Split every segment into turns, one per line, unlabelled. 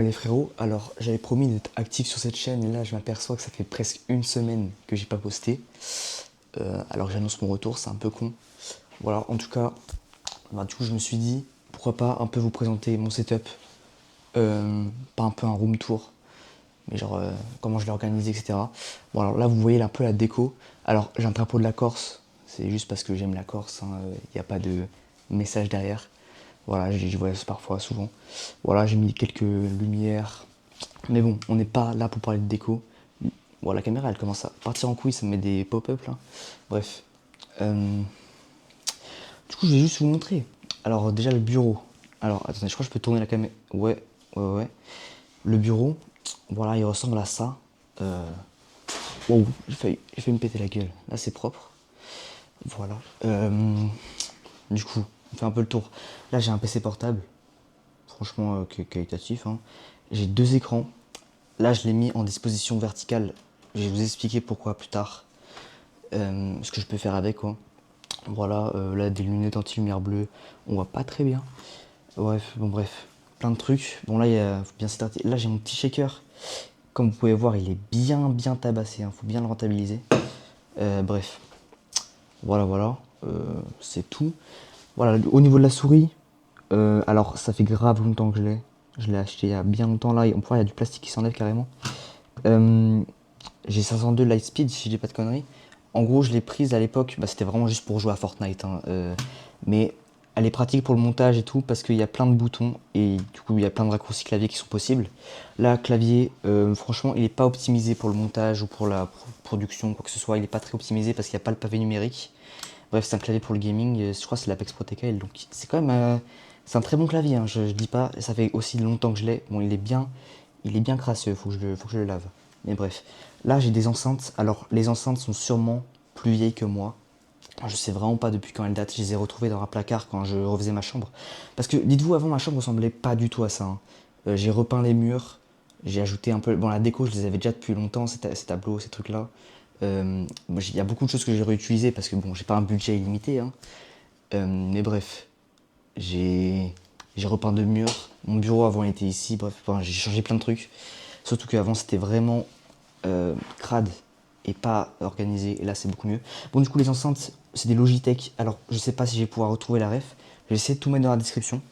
Les frérots, alors j'avais promis d'être actif sur cette chaîne et là je m'aperçois que ça fait presque une semaine que j'ai pas posté. Alors que j'annonce mon retour, c'est un peu con. Voilà, en tout cas, bah, du coup je me suis dit pourquoi pas un peu vous présenter mon setup. Pas un peu un room tour, mais genre comment je l'ai organisé, etc. Bon alors là vous voyez un peu la déco. Alors j'ai un drapeau de la Corse, c'est juste parce que j'aime la Corse, il n'y a pas de message derrière. Voilà, j'y voyage parfois, souvent. Voilà, j'ai mis quelques lumières. Mais bon, on n'est pas là pour parler de déco. Bon, la caméra, elle commence à partir en couille, ça me met des pop-up là. Bref. Euh, du coup, je vais juste vous montrer. Alors, déjà, le bureau. Alors, attendez, je crois que je peux tourner la caméra. Ouais, ouais. Le bureau, voilà, il ressemble à ça. Euh... Wow, j'ai failli me péter la gueule. Là, c'est propre. Voilà. Du coup, on fait un peu le tour. Là, j'ai un PC portable. Franchement, qualitatif, hein. J'ai deux écrans. Là, je l'ai mis en disposition verticale. Je vais vous expliquer pourquoi plus tard. Ce que je peux faire avec, quoi. Voilà, là, des lunettes anti-lumière bleue. On voit pas très bien. Bref, bon, bref. Plein de trucs. Bon, là, il y a faut bien starter. Là, j'ai mon petit shaker. Comme vous pouvez voir, il est bien tabassé, hein. Faut bien le rentabiliser. Bref. Voilà, voilà. C'est tout. Voilà, au niveau de la souris, alors ça fait grave longtemps que je l'ai. Je l'ai acheté il y a bien longtemps là. On peut voir, il y a du plastique qui s'enlève carrément. Euh, j'ai 502 Lightspeed, si je dis pas de conneries. En gros, je l'ai prise à l'époque, bah, c'était vraiment juste pour jouer à Fortnite, hein, mais elle est pratique pour le montage et tout parce qu'il y a plein de boutons et du coup il y a plein de raccourcis clavier qui sont possibles. Là, clavier, franchement, il n'est pas optimisé pour le montage ou pour la production, quoi que ce soit. Il n'est pas très optimisé parce qu'il n'y a pas le pavé numérique. Bref, c'est un clavier pour le gaming. Je crois que c'est l'Apex Pro TKL, donc c'est quand même, c'est un très bon clavier, hein, je dis pas. Ça fait aussi longtemps que je l'ai. Bon, il est bien crasseux. Faut que je le lave. Mais bref, là j'ai des enceintes. Alors les enceintes sont sûrement plus vieilles que moi. Je sais vraiment pas depuis quand elles datent. Je les ai retrouvées dans un placard quand je refaisais ma chambre. Parce que dites-vous, avant ma chambre ressemblait pas du tout à ça, hein. J'ai repeint les murs. J'ai ajouté un peu. Bon, la déco, je les avais déjà depuis longtemps, ces tableaux, ces trucs-là. Bon, il y a beaucoup de choses que j'ai réutilisées parce que bon, j'ai pas un budget illimité, hein. Mais bref, j'ai j'ai repeint deux murs. Mon bureau avant était ici. Bref, enfin, j'ai changé plein de trucs. Surtout qu'avant c'était vraiment crade et pas organisé. Et là c'est beaucoup mieux. Bon, du coup, les enceintes, c'est des Logitech. Alors, je sais pas si je vais pouvoir retrouver la ref. Je vais essayer de tout mettre dans la description.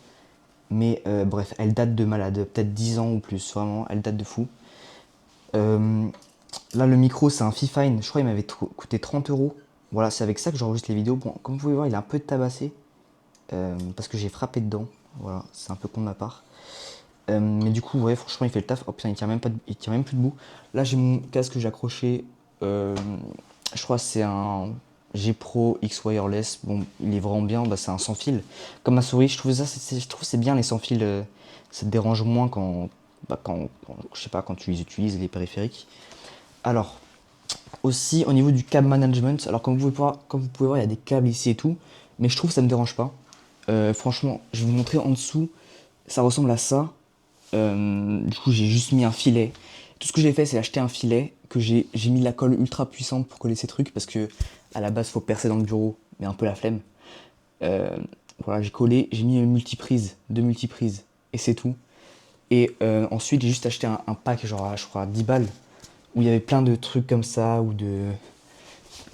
Mais bref, elles datent de malade. Peut-être 10 ans ou plus. Vraiment, elles datent de fou. Euh, Là, le micro, c'est un Fifine. Je crois qu'il m'avait coûté 30 euros. Voilà, c'est avec ça que j'enregistre les vidéos. Bon, comme vous pouvez voir, il est un peu tabassé. Parce que j'ai frappé dedans. Voilà, c'est un peu con de ma part. Mais du coup, ouais, franchement, il fait le taf. Oh putain, il tient même, pas il tient même plus debout. Là, j'ai mon casque que j'ai accroché. euh, je crois que c'est un G Pro X Wireless. Bon, il est vraiment bien. Bah, c'est un sans fil. Comme ma souris, je trouve ça, je trouve c'est bien les sans fil. Ça te dérange moins je sais pas, quand tu les utilises, les périphériques. Alors, aussi au niveau du câble management. Alors, comme vous pouvez voir, il y a des câbles ici et tout. Mais je trouve que ça me dérange pas. Franchement, je vais vous montrer en dessous. Ça ressemble à ça. Du coup, j'ai juste mis un filet. Tout ce que j'ai fait, c'est acheter un filet que j'ai mis de la colle ultra puissante pour coller ces trucs parce que à la base, faut percer dans le bureau, mais un peu la flemme. Euh, voilà, j'ai collé, j'ai mis une multiprise, deux multiprises, et c'est tout. Et ensuite, j'ai juste acheté un pack, genre, je crois, 10 balles, où il y avait plein de trucs comme ça, ou de.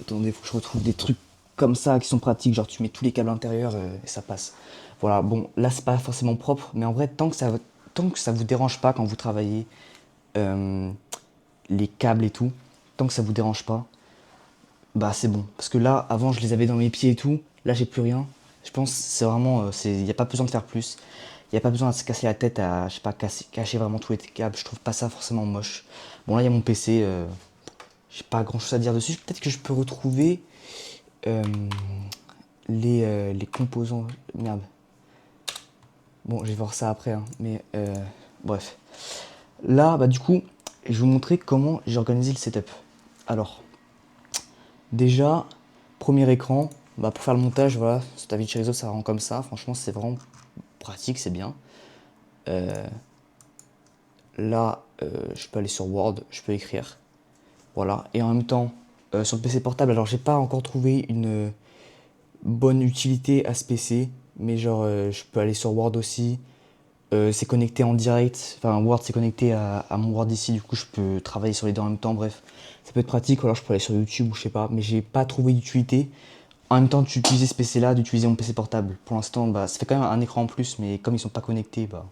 Attendez, faut que je retrouve des trucs comme ça qui sont pratiques, genre tu mets tous les câbles intérieurs et ça passe. Voilà, bon, là c'est pas forcément propre, mais en vrai, tant que ça vous dérange pas quand vous travaillez, euh, les câbles et tout, tant que ça vous dérange pas, bah c'est bon. Parce que là, avant je les avais dans mes pieds et tout, là j'ai plus rien. Je pense que c'est vraiment, il n'y a pas besoin de faire plus. Il n'y a pas besoin de se casser la tête à, je sais pas, cacher vraiment tous les câbles. Je trouve pas ça forcément moche. Bon là il y a mon PC, j'ai pas grand chose à dire dessus. Peut-être que je peux retrouver euh, les composants. Merde. Bon, je vais voir ça après, hein, mais bref. Là, bah du coup, je vais vous montrer comment j'ai organisé le setup. Alors, déjà, premier écran, bah, pour faire le montage, voilà, sur DaVinci Resolve, ça rend comme ça. Franchement, c'est vraiment pratique, c'est bien. Euh, Là, je peux aller sur Word, je peux écrire. Voilà. Et en même temps, sur le PC portable, alors j'ai pas encore trouvé une bonne utilité à ce PC, mais genre, je peux aller sur Word aussi. c'est connecté en direct, enfin Word c'est connecté à mon Word ici, du coup je peux travailler sur les deux en même temps, bref. Ça peut être pratique, ou alors je peux aller sur YouTube ou je sais pas, mais j'ai pas trouvé d'utilité. En même temps d'utiliser ce PC là, d'utiliser mon PC portable. Pour l'instant, bah, ça fait quand même un écran en plus, mais comme ils sont pas connectés, bah,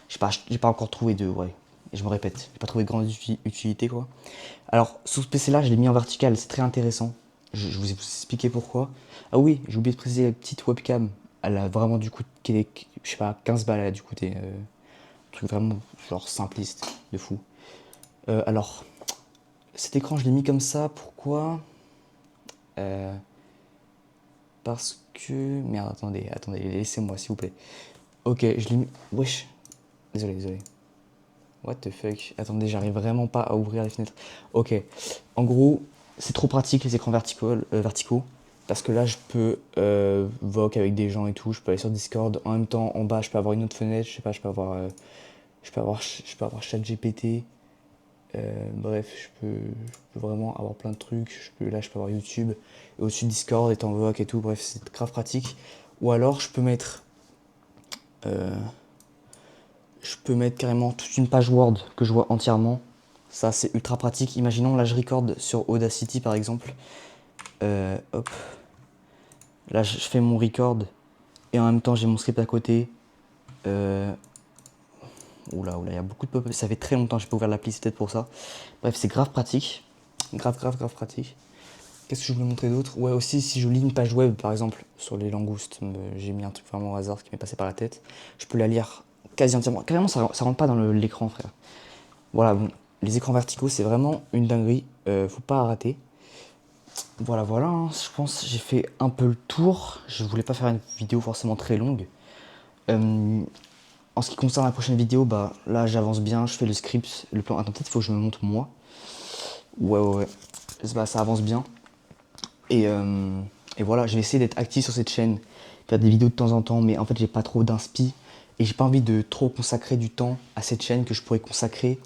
j'ai pas encore trouvé de, ouais. Et je me répète, j'ai pas trouvé de grande utilité quoi. Alors, sur ce PC là, je l'ai mis en vertical, c'est très intéressant. Je vous ai expliqué pourquoi. Ah oui, j'ai oublié de préciser la petite webcam. Elle a vraiment du coup, je sais pas, 15 balles, elle a dû coûter. Un truc vraiment genre simpliste, de fou. Alors, cet écran, je l'ai mis comme ça, pourquoi Euh, Parce que... Merde, attendez, laissez-moi s'il vous plaît. Ok, je l'ai mis... Wesh. Désolé. What the fuck. Attendez, j'arrive vraiment pas à ouvrir les fenêtres. Ok. En gros, c'est trop pratique les écrans verticaux. Parce que là, je peux voc avec des gens et tout. Je peux aller sur Discord. En même temps, en bas, je peux avoir une autre fenêtre. Je sais pas, je peux avoir ChatGPT. Bref, je peux vraiment avoir plein de trucs. Là, je peux avoir YouTube. Et au-dessus Discord, et en voc et tout. Bref, c'est grave pratique. Ou alors, euh, je peux mettre carrément toute une page Word que je vois entièrement. Ça, c'est ultra pratique. Imaginons, là, je record sur Audacity, par exemple. Hop. Là, je fais mon record. Et en même temps, j'ai mon script à côté. Euh... Oula, il y a beaucoup de pop-up. Ça fait très longtemps que j'ai pas ouvert l'appli, c'est peut-être pour ça. Bref, c'est grave pratique. Grave pratique. Qu'est-ce que je voulais montrer d'autre? Ouais, aussi, si je lis une page web, par exemple, sur les langoustes, j'ai mis un truc vraiment au hasard qui m'est passé par la tête. Je peux la lire quasi entièrement. Carrément, ça rentre pas dans l'écran, frère. Voilà, bon, les écrans verticaux, c'est vraiment une dinguerie. Faut pas rater. Voilà, hein, je pense que j'ai fait un peu le tour. Je voulais pas faire une vidéo forcément très longue. Euh, En ce qui concerne la prochaine vidéo, bah là j'avance bien, je fais le script, le plan. Attends, peut-être il faut que je me montre moi. Ouais. Bah, ça avance bien. Et, euh, et voilà, je vais essayer d'être actif sur cette chaîne, faire des vidéos de temps en temps, mais en fait j'ai pas trop d'inspi. Et j'ai pas envie de trop consacrer du temps à cette chaîne que je pourrais consacrer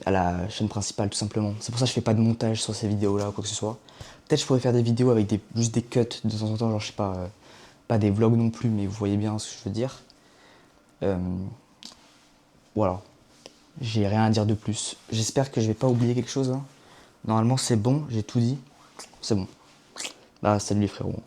à la chaîne principale tout simplement. C'est pour ça que je fais pas de montage sur ces vidéos là ou quoi que ce soit. Peut-être je pourrais faire des vidéos avec juste des cuts de temps en temps, genre je sais pas, pas des vlogs non plus, mais vous voyez bien ce que je veux dire. Euh, voilà, j'ai rien à dire de plus. J'espère que je vais pas oublier quelque chose, hein. Normalement c'est bon, j'ai tout dit. C'est bon. Bah salut les frérots.